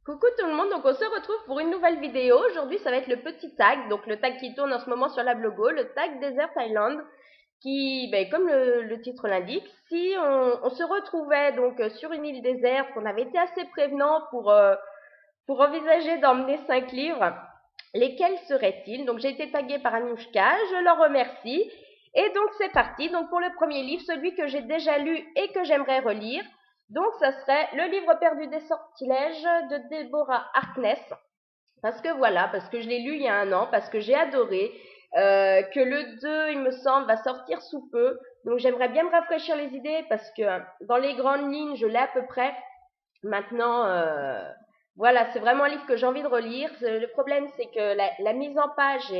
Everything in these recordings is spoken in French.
Coucou tout le monde, donc on se retrouve pour une nouvelle vidéo. Aujourd'hui, ça va être le petit tag, donc le tag qui tourne en ce moment sur la blogo, le tag Desert Island, qui, comme le titre l'indique, si on se retrouvait donc sur une île déserte, qu'on avait été assez prévenant pour envisager d'emmener 5 livres, lesquels seraient-ils? Donc j'ai été taguée par Anouchka, je leur remercie. Et donc c'est parti, donc pour le premier livre, celui que j'ai déjà lu et que j'aimerais relire, donc ça serait Le livre perdu des sortilèges de Deborah Harkness. Parce que voilà, parce que je l'ai lu il y a un an, parce que j'ai adoré, que le 2, il me semble, va sortir sous peu. Donc j'aimerais bien me rafraîchir les idées parce que dans les grandes lignes, je l'ai à peu près. Maintenant, voilà, c'est vraiment un livre que j'ai envie de relire. Le problème, c'est que la mise en page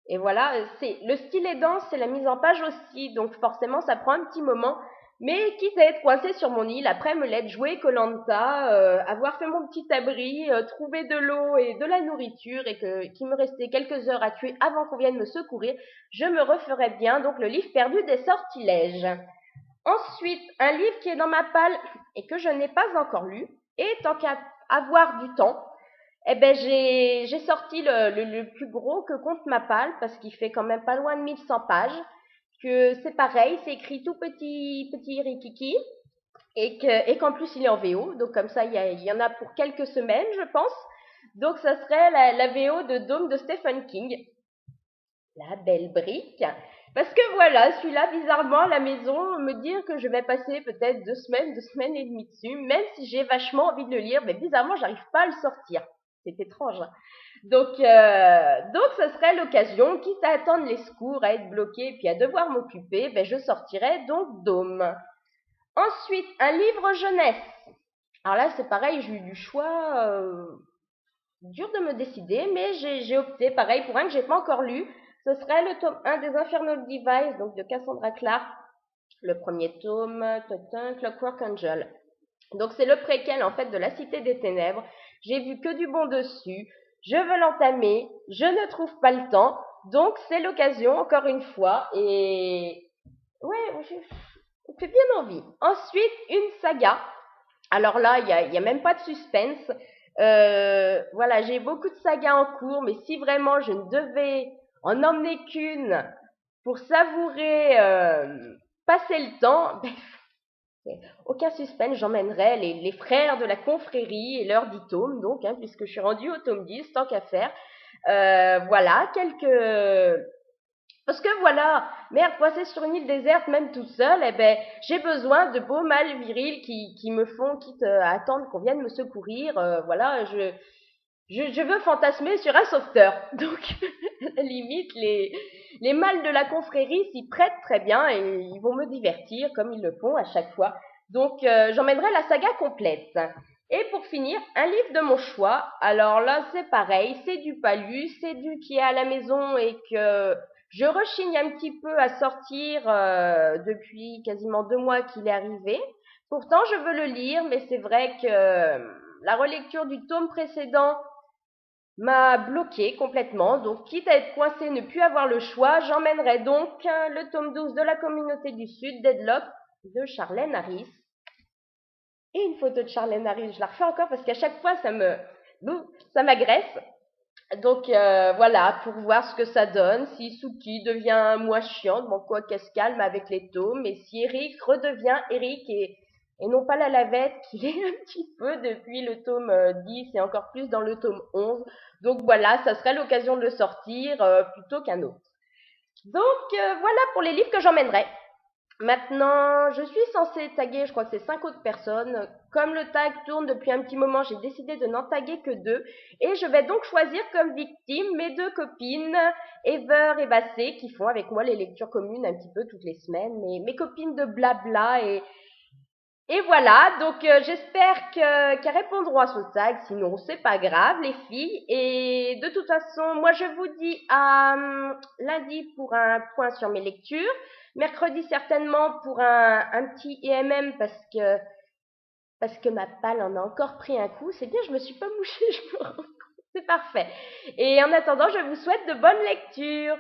et voilà, c'est le style est dense, c'est la mise en page aussi, donc forcément ça prend un petit moment. Mais quitte à être coincée sur mon île, après me l'être joué koh avoir fait mon petit abri, trouver de l'eau et de la nourriture et qu'il me restait quelques heures à tuer avant qu'on vienne me secourir, je me referais bien donc le livre perdu des sortilèges. Ensuite, un livre qui est dans ma palle et que je n'ai pas encore lu, et tant qu'à avoir du temps, j'ai sorti le plus gros que compte ma palle parce qu'il fait quand même pas loin de 1100 pages. Que c'est pareil, c'est écrit tout petit rikiki et qu'en plus il est en VO. Donc comme ça, il y en a pour quelques semaines, je pense. Donc ça serait la VO de Dôme de Stephen King. La belle brique. Parce que voilà, celui-là, bizarrement, à la maison, me dire que je vais passer peut-être 2 semaines et demie dessus, même si j'ai vachement envie de le lire, mais bizarrement, j'arrive pas à le sortir. C'est étrange. Hein. Donc, ça serait l'occasion, quitte à attendre les secours, à être bloqué, puis à devoir m'occuper, je sortirais donc Dôme. Ensuite, un livre jeunesse. Alors là, c'est pareil, j'ai eu du choix, dur de me décider, mais j'ai opté, pareil, pour un que j'ai pas encore lu. Ce serait le tome 1 des Infernal Devices, donc de Cassandra Clare. Le premier tome, Clockwork Angel. Donc c'est le préquel en fait de La Cité des Ténèbres. J'ai vu que du bon dessus. Je veux l'entamer. Je ne trouve pas le temps. Donc c'est l'occasion encore une fois. Et ouais, on fait bien envie. Ensuite, une saga. Alors là, il y a même pas de suspense. Voilà, j'ai beaucoup de sagas en cours, mais si vraiment je ne devais en emmener qu'une pour savourer, passer le temps, aucun suspense, j'emmènerai les frères de la confrérie et leurs 10 tomes, donc, hein, puisque je suis rendue au tome 10, tant qu'à faire. Voilà, parce que voilà, merde, coincée sur une île déserte, même toute seule, j'ai besoin de beaux mâles virils qui me font, quitte à attendre qu'on vienne me secourir, voilà, je veux fantasmer sur un sauveteur. Donc, à la limite, les mâles de la confrérie s'y prêtent très bien et ils vont me divertir comme ils le font à chaque fois. Donc, j'emmènerai la saga complète. Et pour finir, un livre de mon choix. Alors là, c'est pareil, c'est du palu, c'est du qui est à la maison et que je rechigne un petit peu à sortir depuis quasiment 2 mois qu'il est arrivé. Pourtant, je veux le lire, mais c'est vrai que la relecture du tome précédent m'a bloqué complètement. Donc, quitte à être coincé, ne plus avoir le choix, j'emmènerai donc le tome 12 de la communauté du Sud, Deadlock, de Charlène Harris. Et une photo de Charlène Harris, je la refais encore parce qu'à chaque fois, ça m'agresse. Donc, voilà, pour voir ce que ça donne, si Suki devient moins chiante, bon, quoi qu'elle se calme avec les tomes, et si Eric redevient Eric et non pas la lavette qu'il est un petit peu depuis le tome 10 et encore plus dans le tome 11. Donc voilà, ça serait l'occasion de le sortir plutôt qu'un autre. Donc voilà pour les livres que j'emmènerai. Maintenant, je suis censée taguer, je crois que c'est 5 autres personnes. Comme le tag tourne depuis un petit moment, j'ai décidé de n'en taguer que 2. Et je vais donc choisir comme victime mes 2 copines, Ever et Bassé, qui font avec moi les lectures communes un petit peu toutes les semaines. Mes copines de blabla et voilà, donc j'espère qu'elles répondront à ce tag, sinon c'est pas grave les filles. Et de toute façon, moi je vous dis à lundi pour un point sur mes lectures, mercredi certainement pour un petit EMM parce que ma palle en a encore pris un coup. C'est bien, je me suis pas mouchée, je me rends compte, c'est parfait. Et en attendant, je vous souhaite de bonnes lectures.